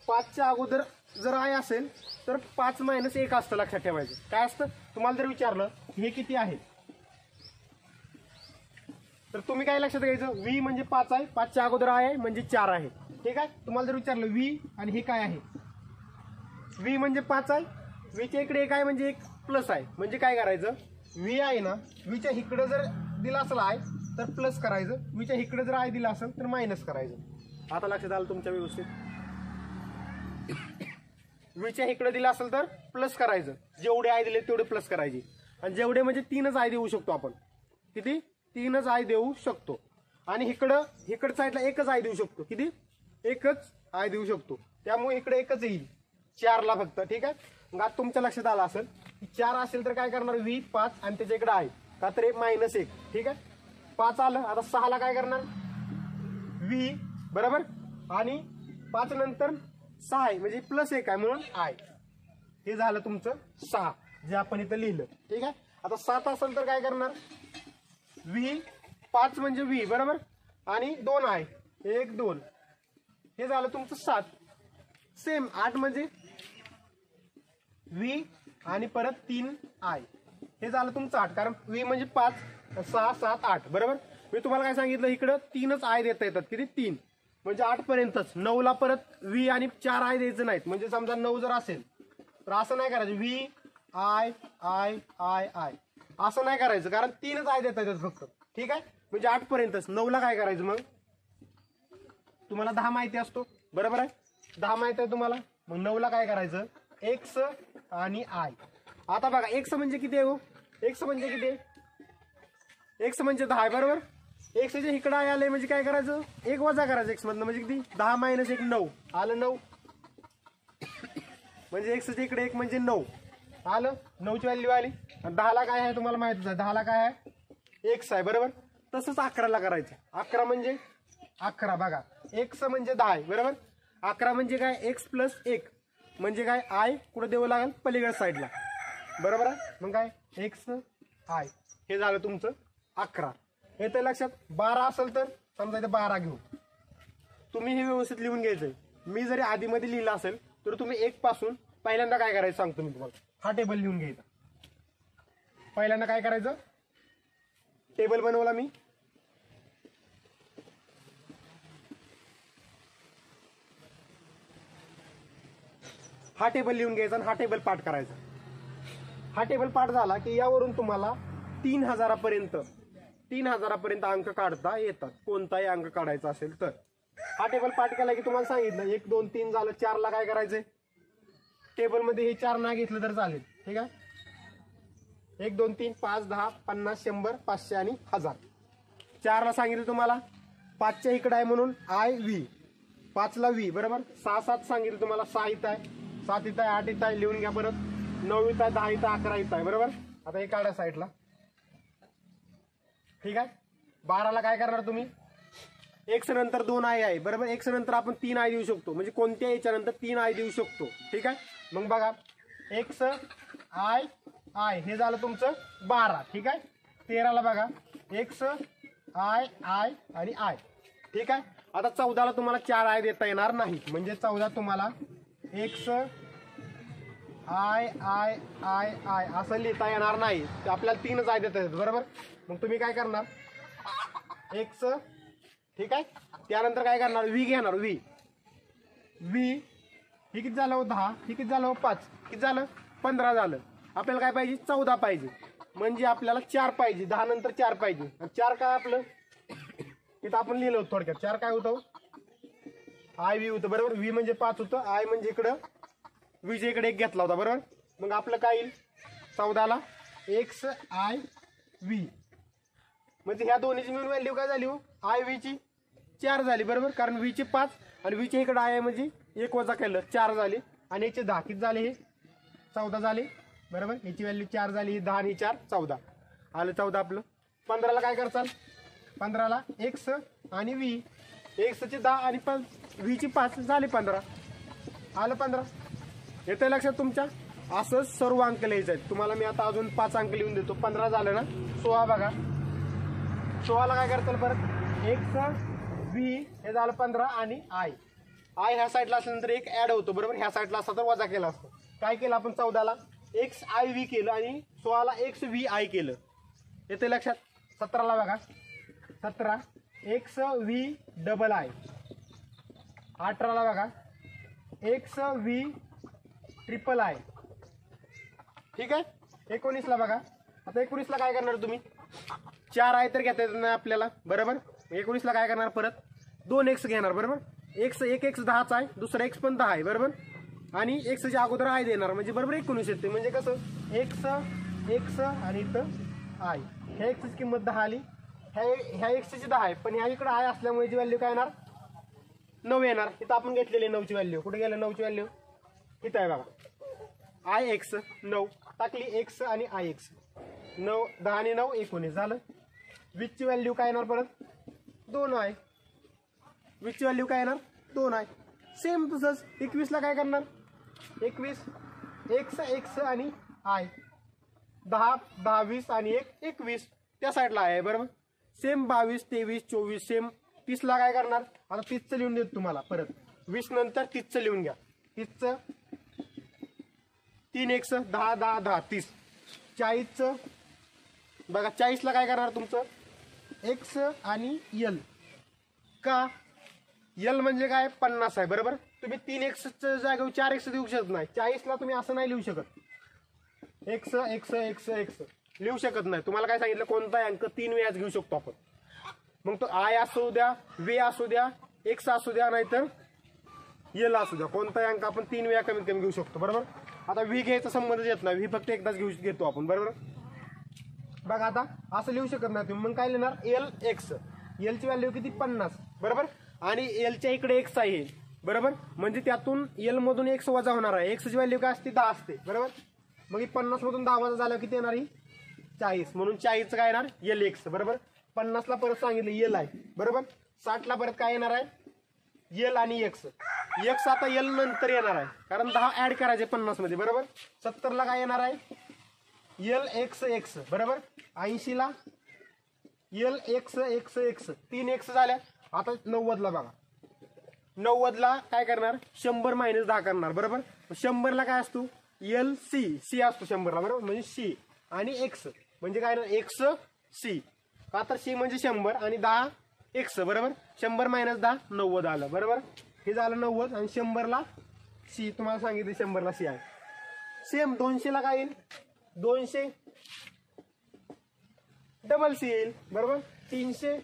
5 च्या अगोदर जर आय असेल तर 5 - 1 असतं, लक्षात ठेवायचं. काय असतं, तुम्हाला जर विचारलं हे किती आहे तर तुम्ही काय लक्षात घ्यायचं, व्ही म्हणजे 5 आहे, 5 च्या अगोदर आहे म्हणजे 4 आहे. ठीक आहे. तुम्हाला जर विचारलं व्ही आणि हे काय आहे, व्ही म्हणजे 5 आहे, व्हीच्या इकडे 1 आहे म्हणजे 1 प्लस आहे, म्हणजे काय करायचं, व्ही आहे ना, व्हीच्या इकडे जर दिला असेल आय तर प्लस करायचं, व्हीच्या इकडे जर आय दिला असेल तर मायनस करायचं. आता लक्षात आलं तुमच्या व्यवस्थित. व्हीच्या इकडे दिला असेल तर प्लस करायचं, जेवढे आय दिले तेवढे प्लस करायचे, आणि जेवढे म्हणजे 3च आय देऊ शकतो आपण. किती, 3च आय देऊ शकतो. आणि इकडं साईडला 1च आय देऊ शकतो. किती, 1च आय देऊ शकतो. त्यामुळे इकडे 1च येईल 4 ला फक्त. ठीक आहे. मग आता तुमच्या लक्षात आलं असेल की 4 असेल तर काय करणार, व्ही 5 आणि त्याच्या इकडे आहे का तर -1. ठीक आहे. 5 आलं. आता 6 ला काय करणार, व्ही, बरोबर, आणि 5 नंतर 6 आहे म्हणजे +1 आहे म्हणून आय. हे झालं तुमचं 6 जे आपण इथं लिहिलं. ठीक आहे. आता 7 असेल तर काय करणार, व्ही 5 म्हणजे व्ही बरोबर आणि 2 आहे 1 2 हे झालं तुमचं 7. सेम 8 म्हणजे व्ही आणि परत 3 आय हे झालं तुमचं 8 कारण व्ही म्हणजे 5 6 7 8 बरोबर. मी तुम्हाला काय सांगितलं इकडं 3च आय देता येतात किती 3 म्हणजे 8 पर्यंतच. 9 ला परत व्ही आणि 4 आय द्यायचं नाहीत म्हणजे समजा 9 जर असेल तर असं नाही करायचं V I I I I असं नाही करायचं कारण 3च आय देता येतात फक्त. ठीक आहे म्हणजे 8 पर्यंतच. 9 ला काय करायचं मग तुम्हाला 10 माहिती असतो बरोबर आहे 10 माहिती आहे तुम्हाला मग 9 ला काय करायचं एक्स आणि आय. आता बघा एक्स म्हणजे किती आहे हो एक्स म्हणजे किती आहे एक्स म्हणजे 10 आहे बरोबर. एक्स जे इकडे आले म्हणजे काय करायचं 1 वजा करायचं एक्स मधनं म्हणजे किती 10 मायनस 1 9 आलं 9 म्हणजे एक्स च्या इकडे 1 म्हणजे 9 आलं 9 ची व्हॅल्यू आली. 10 ला काय आहे तुम्हाला माहितच आहे 10 ला काय आहे एक्स आहे बरोबर. तसंच 11 ला करायचं 11 म्हणजे 11 बघा एक्स म्हणजे 10 आहे बरोबर. 11 म्हणजे काय एक्स प्लस 1 म्हणजे काय आय कुठं द्यावं लागेल पलीकडे साईडला बरोबर आहे. मग काय एक्स आय हे झालं तुमचं 11. येतं लक्षात. 12 असेल तर समजा इथे 12 घेऊ तुम्ही हे व्यवस्थित लिहून घ्यायचंय. मी जरी आधीमध्ये लिहिलं असेल तर तुम्ही 1 पासून पहिल्यांदा काय करायचं सांगतो मी तुम्हाला. हा टेबल लिहून घ्यायचा. पहिल्यांदा काय करायचं टेबल बनवला मी हा टेबल लिहून घ्यायचा आणि हा टेबल पाठ करायचा. हा टेबल पाठ झाला की यावरून तुम्हाला 3000 पर्यंत अंक काढता येतात कोणताही अंक काढायचा असेल तर. हा टेबल पाठ केला की तुम्हाला सांगितलं 1 2 3 झालं 4 ला काय करायचंय टेबल मध्ये हे 4 ना घेतलं तर चालेल. ठीक आहे 1 2 3 5 10 50 100 500 आणि 1000. 4 ला सांगितलं तुम्हाला 5 च्या इकडे आहे म्हणून आय व्ही 5 ला व्ही बरोबर. 6 7 सांगितलं तुम्हाला 6 इथं आहे 7 इथं आहे 8 इथं आहे लिहून घ्या परत 9 इथं आहे 10 इथं 11 इथं आहे बरोबर. आता हे काढा साईडला. ठीक आहे 12 ला काय करणार तुम्ही एक्स नंतर 2 आय आहे बरोबर. एक्स नंतर आपण 3 आय देऊ शकतो म्हणजे कोणत्या याच्या नंतर 3 आय देऊ शकतो. ठीक आहे मग बघा एक्स आय आय हे झालं तुमचं 12. ठीक आहे 13 ला बघा एक्स आय आय आणि आय. ठीक आहे आता 14 ला तुम्हाला 4 आय देता येणार नाही म्हणजे 14 तुम्हाला X I I I I असं लिहिता येणार नाही. आपल्याला 3च आय देता येतात बरोबर. मग तुम्ही काय करणार एक्स ठीक आहे त्यानंतर काय करणार व्ही घेणार व्ही व्ही हे किती झालं 10 हे किती झालं 5 किती झालं 15 झालं. आपल्याला काय पाहिजे 14 पाहिजे म्हणजे आपल्याला 4 पाहिजे 10 नंतर 4 पाहिजे. 4 काय आपलं इथं आपण लिहिलं होतं थोडक्यात 4 काय होतं आय व्ही होतं बरोबर. व्ही म्हणजे 5 होतं आय म्हणजे इकडं व्हीच्या इकडे 1 घेतला होता बरोबर. मग आपलं काय येईल 14 ला एक्स आय व्ही म्हणजे ह्या दोन्हीची मिळून व्हॅल्यू काय झाली हो आय व्ही ची 4 झाली बरोबर. कारण व्ही ची 5 आणि व्ही च्या इकडे आय म्हणजे 1 वजा केलं 4 झाले आणि याचे 10 किती झाले हे 14 झाले बरोबर. याची व्हॅल्यू 4 झाली 10 आणि 4 14 आलं 14 आपलं. 15 ला काय करचाल 15 ला एक्स आणि व्ही एक्स चे 10 आणि व्ही ची 5 झाले 15 आलं 15. येतं लक्षात तुमच्या. असंच सर्व अंक लिहायचे आहेत तुम्हाला. मी आता अजून 5 अंक लिहून देतो. 15 झालं ना 16 बघा 16 ला काय करताल परत एक्स व्ही हे झालं 15 आणि आय आय ह्या साईडला असल्यानंतर 1 ऍड होतो बरोबर. ह्या साईडला असता तर वजा केला असतो. काय केलं आपण 14 ला एक्स आय व्ही केलं आणि 16 ला एक्स व्ही आय केलं. येते लक्षात. 17 ला बघा 17 एक्स व्ही डबल आय. 18 ला बघा एक्स व्ही ट्रिपल आय. ठीक आहे 19 ला बघा आता 19 ला काय करणार तुम्ही 4 आय तर घेता येत नाही आपल्याला बरोबर. 19 ला काय करणार परत 2 एक्स घेणार बरोबर. एक्स 1 एक्स 10च आहे दुसरा एक्स पण 10 आहे बरोबर आणि एक्सच्या अगोदर आय देणार म्हणजे बरोबर 19 येते. म्हणजे कसं एक्स एक्स आणि इथं आय ह्या एक्सची किंमत 10 आली ह्या एक्सची 10 आहे पण ह्या इकडे आय असल्यामुळे जी व्हॅल्यू काय येणार 9 येणार. इथं आपण घेतलेली 9 ची व्हॅल्यू कुठे गेलं 9 ची व्हॅल्यू इथं आहे बघा आय एक्स 9 टाकली एक्स आणि आय एक्स 9 10 आणि 9 19 झालं. 20 ची व्हॅल्यू काय येणार परत 2 आहे. 20 ची व्हॅल्यू काय येणार 2 आहे. सेम तसंच 21 ला काय करणार 21 एक्स एक्स आणि आय 10 10 20 आणि 1 21 त्या साईडला आहे बरोबर. सेम 22, 23, 24 सेम 30ला काय करणार आता 30चं लिहून देतो तुम्हाला परत. 20 नंतर 30चं लिहून घ्या. 30चं 3 x 10 10 10 30. 40चं बघा 40ला काय करणार तुमचं x आणि l का l म्हणजे काय 50 आहे बरोबर. तुम्ही 3x जागेवर 4x देऊ शकत नाही. 40ला तुम्ही असं नाही लिहू शकत. x x x x लिहू शकत नाही. तुम्हाला काय सांगितलं कोणता अंक 3 वेळाच घेऊ शकतो आपण. मग तो i असू द्या v असू द्या x असू द्या नाहीतर l असू द्या कोणताही अंक आपण 3 वेळा कमीत कमी घेऊ शकतो बरोबर. आता v घ्यायचा संबंध येत नाही. v फक्त एकदाच घेतो आपण बरोबर. बघा आता असं लिहू शकत नाही तुम्ही. मग काय लिहिणार l x. l ची व्हॅल्यू किती 50 बरोबर. आणि l च्या इकडे x आहे बरोबर. म्हणजे त्यातून l मधून x वजा होणार आहे. x ची व्हॅल्यू काय असते 10 असते बरोबर. मग 50 मधून 10 वजा झाल्यावर किती येणार 40. म्हणून 40चं काय येणार l x बरोबर. 50ला परत सांगितलं l आहे बरोबर. 60ला परत काय येणार आहे l आणि x. x आता l नंतर येणार आहे कारण 10 ऍड करायचे 50 मध्ये बरोबर. 70ला काय येणार आहे l x x बरोबर. 80ला l x x x 3x झाल्या. आता 90ला बघा 90ला काय करणार 100 - 10 करणार बरोबर. 100ला काय असतो l c c असतो 100ला बरोबर. म्हणजे c आणि x म्हणजे काय x c का तर c म्हणजे 100 आणि 10 x बरोबर. 100 - 10 90 आलं बरोबर. हे झालं 90 आणि 100ला c तुम्हाला सांगितलं 100ला c आहे. सेम 200ला काय येईल 200 डबल c येईल बरोबर. 300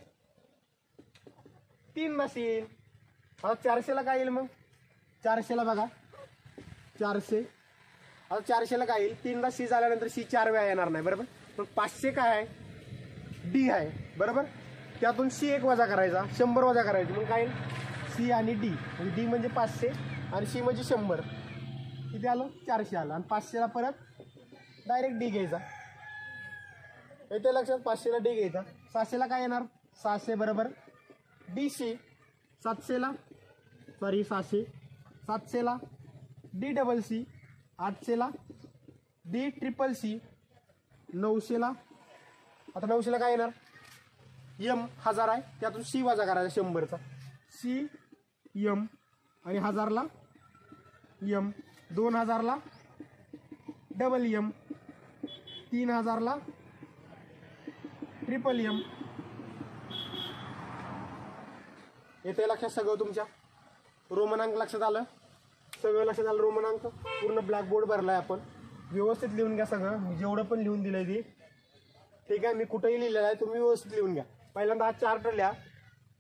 3 ला c येईल. आता 400ला काय येईल मग 400ला बघा 400 आता 400ला काय येईल 3 ला c झाल्यानंतर c 4 वेळा येणार नाही बरोबर. मग 500 काय आहे d आहे बरोबर. त्यातून c 1 वजा करायचा 100 वजा करायची मग काय c आणि d म्हणजे d म्हणजे 500 आणि c म्हणजे 100 किती आलं 400 आलं. आणि 500ला परत डायरेक्ट d घ्यायचा. येते लक्षात 500ला d घ्यायचा. 700ला काय येणार 600 बरोबर dc. 700ला सॉरी 700ला d डबल c. 800ला d ट्रिपल c. 900ला आता 900ला काय येणार m 1000 आहे त्यातून c वजा करायचा 100चा c m आणि 1000ला m. 2000ला डबल m. 3000ला ट्रिपल m. येते लक्षात सगळं तुमच्या रोमन अंक लक्षात आलं सगळं लक्षात आलं. रोमन अंक पूर्ण ब्लॅकबोर्ड भरलाय आपण. व्यवस्थित लिहून घ्या सगळं. मी जेवढं पण लिहून दिलंय ते ठीक आहे. मी कुठेही लिहिलेलं आहे तुम्ही व्यवस्थित लिहून घ्या. पहिल्यांदा हा चार्ट लिहा.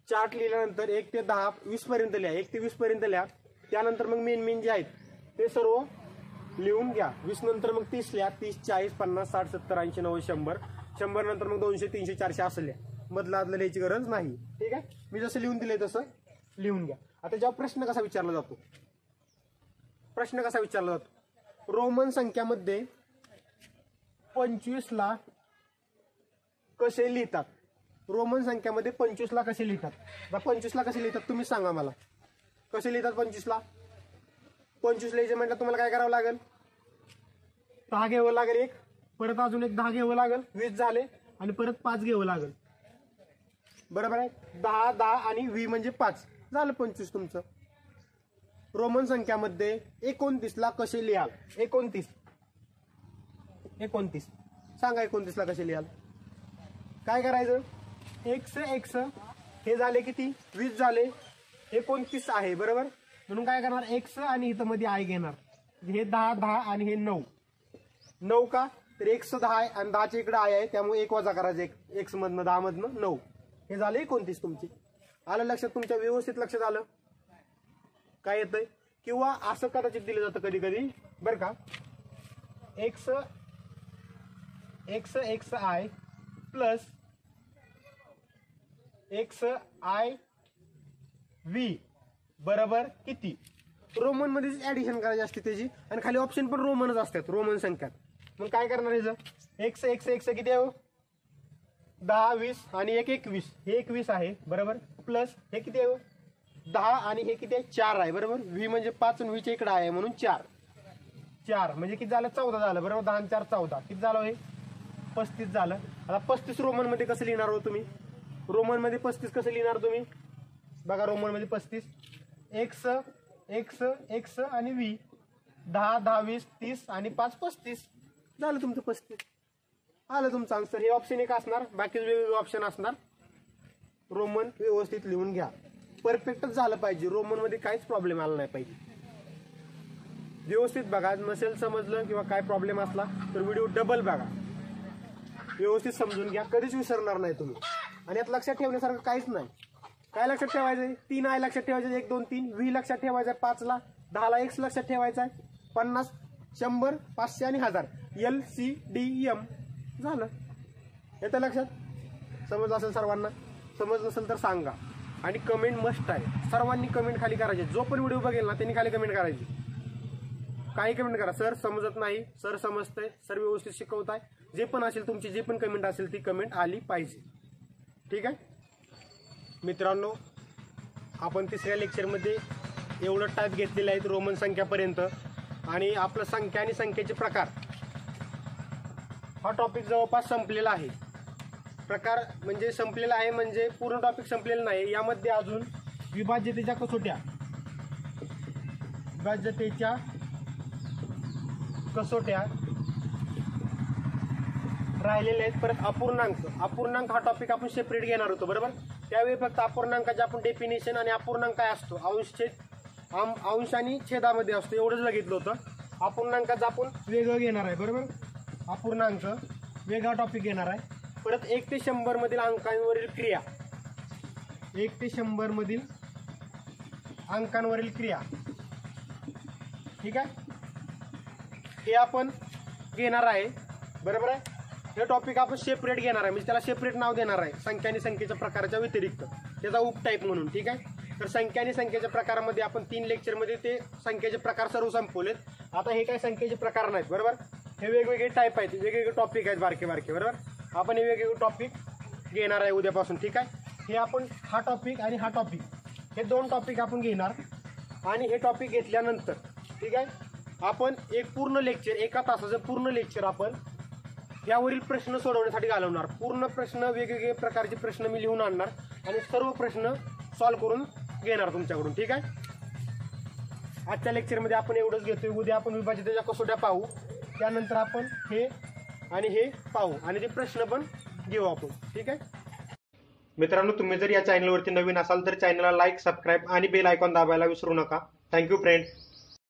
चार्ट लिहिल्यानंतर 1 ते 10 20 पर्यंत लिहा. 1 ते 20 पर्यंत लिहा. त्यानंतर मग मेन जे आहेत ते सर्व लिहून घ्या. 20 नंतर मग 30 लिहा. 30 40 50 60 70 80 90 100. 100 नंतर मग 200 300 400 असं लिहा. मधलं आदलं लिहायची गरज नाही ठीक आहे. मी जसं लिहून दिलंय तसं लिहून घ्या. आता जेव्हा प्रश्न कसा विचारला जातो प्रश्न कसा विचारला जातो रोमन संख्यामध्ये 25ला कसे लिहितात. रोमन संख्यामध्ये 25ला कसे लिहितात. आता 25ला कसे लिहितात तुम्ही सांगा मला कसे लिहितात 25ला. 25 लिहायचे म्हटलं तुम्हाला काय करावं लागेल 10 घ्यावं लागेल. एक परत अजून एक 10 घ्यावं लागेल 20 झाले आणि परत 5 घ्यावं लागेल बरोबर आहे. 10 10 आणि 20 म्हणजे 5 झालं 25 तुमचं. रोमन संख्यामध्ये 29ला कसे लिहाल. 29 सांगा 29ला कसे लिहाल. काय करायचं x x हे झाले किती 20 झाले 29 आहे बरोबर. म्हणून काय करणार x आणि इथं मध्ये i घेणार. हे 10 10 आणि हे 9 9 का तर x 10 आहे आणि 10च्या इकडे i आहे त्यामुळे 1 वजा करायचं x मधनं 10 मधनं 9 हे झाले 29 तुमची. आलं लक्षात तुमच्या व्यवस्थित लक्षात आलं काय येतंय. किंवा असं कदाचित दिलं जातं कधी कधी बरं का x x x i plus x i v बरोबर किती. रोमन मध्येच ऍडिशन करायची असते त्याची आणि खाली ऑप्शन पण रोमनच असतात रोमन संख्यात. मग काय करणार याचं x x x किती आहे 10 20 आणि 1 21 हे 21 आहे बरोबर. प्लस हे किती आहे 10 आणि हे किती आहे 4 आहे बरोबर. v म्हणजे 5 आणि v च्या इकडे आहे म्हणून 4 म्हणजे किती झालं 14 झालं बरोबर. 10 आणि 4 14 किती झालं हे 35 झालं. आता 35 रोमन मध्ये कसं लिहिणार हो तुम्ही? रोमन मध्ये 35 कसं लिहिणार तुम्ही? बघा रोमन मध्ये 35 एक्स एक्स एक्स आणि व्ही 10 10 20 30 आणि 5 35 झालं तुमचं 35. आलं तुमचं आन्सर. हे ऑप्शन एक असणार, बाकी वेगवेगळे ऑप्शन असणार. रोमन व्यवस्थित लिहून घ्या. परफेक्टच झालं पाहिजे, रोमन मध्ये काहीच प्रॉब्लेम आला नाही पाहिजे. व्यवस्थित बघा, नसेल समजलं किंवा काय प्रॉब्लेम असला तर व्हिडिओ डबल बघा, व्यवस्थित समजून घ्या, कधीच विसरणार नाही तुम्ही. आणि यात लक्षात ठेवण्यासारखं काहीच नाही. काय लक्षात ठेवायचंय? 3 आय लक्षात ठेवायचं, 1 2 3. व्ही लक्षात ठेवायचं 5 ला, 10 ला एक्स लक्षात ठेवायचा आहे, 50 100 500 आणि 1000 LCDM झालं. येतं लक्षात? समजलं असेल सर्वांना? समजलं नसेल तर सांगा. आणि कमेंट मस्ट आहे, सर्वांनी कमेंट खाली करायची. जो पण व्हिडिओ बघेल ना त्यांनी खाली कमेंट करायची. काही कमेंट करा, सर समजत नाही, सर समजतंय, सर व्यवस्थित शिकवताय, जे पण असेल तुमची जी पण कमेंट असेल ती कमेंट आली पाहिजे. ठीक आहे मित्रांनो, आपण तिसऱ्या लेक्चरमध्ये एवढं टाईप घेतलेले आहेत रोमन संख्यापर्यंत. आणि आपलं संख्या आणि संख्येचे प्रकार हा टॉपिक जवळपास संपलेला आहे. प्रकार म्हणजे संपलेला आहे म्हणजे पूर्ण टॉपिक संपलेला नाही. यामध्ये अजून विभाज्यतेच्या कसोट्या राहिलेले आहेत. परत अपूर्णांक हा टॉपिक आपण सेपरेट घेणार होतो, बरोबर. त्यावेळी फक्त अपूर्णांकाचे आपण डेफिनेशन आणि अपूर्णांक काय असतो, अंश आणि छेदामध्ये असतो एवढंच बघितलं होतं. अपूर्णांकाचं आपण वेगळं घेणार आहे, बरोबर. अपूर्णांक वेगळा टॉपिक घेणार आहे. परत 1 ते 100 मधील अंकांवरील क्रिया, 1 ते 100 मधील अंकांवरील क्रिया, ठीक आहे, हे आपण घेणार आहे, बरोबर आहे. हे टॉपिक आपण सेपरेट घेणार आहे, म्हणजे त्याला सेपरेट नाव देणार आहे, संख्या आणि संख्येच्या प्रकाराच्या व्यतिरिक्त, त्याचा उपटाईप म्हणून. ठीक आहे. तर संख्या आणि संख्येच्या प्रकारामध्ये आपण 3 लेक्चरमध्ये ते संख्येचे प्रकार सर्व संपवलेत. आता हे काय संख्येचे प्रकार नाहीत, बरोबर. हे वेगवेगळे टाईप आहेत, वेगवेगळे टॉपिक आहेत, बारके बारके, बरोबर. आपण हे वेगवेगळे टॉपिक घेणार आहे उद्यापासून. ठीक आहे. हे आपण हा टॉपिक आणि हा टॉपिक हे 2 टॉपिक आपण घेणार. आणि हे टॉपिक घेतल्यानंतर, ठीक आहे, आपण एक पूर्ण लेक्चर, 1 तासाचं पूर्ण लेक्चर आपण यावरील प्रश्न सोडवण्यासाठी घालवणार. पूर्ण प्रश्न, वेगवेगळे प्रकारचे प्रश्न मी लिहून आणणार आणि सर्व प्रश्न सॉल्व्ह करून घेणार तुमच्याकडून. ठीक आहे. आजच्या लेक्चरमध्ये आपण एवढंच घेतोय. उद्या आपण विभाज्यतेच्या कसोट्या पाहू, त्यानंतर आपण हे आणि हे पाहू आणि ते प्रश्न पण घेऊ आपण. ठीक आहे मित्रांनो, तुम्ही जर या चॅनलवरती नवीन असाल तर चॅनलला लाईक, सबस्क्राईब आणि बेल आयकॉन दाबायला विसरू नका. Thank you friends.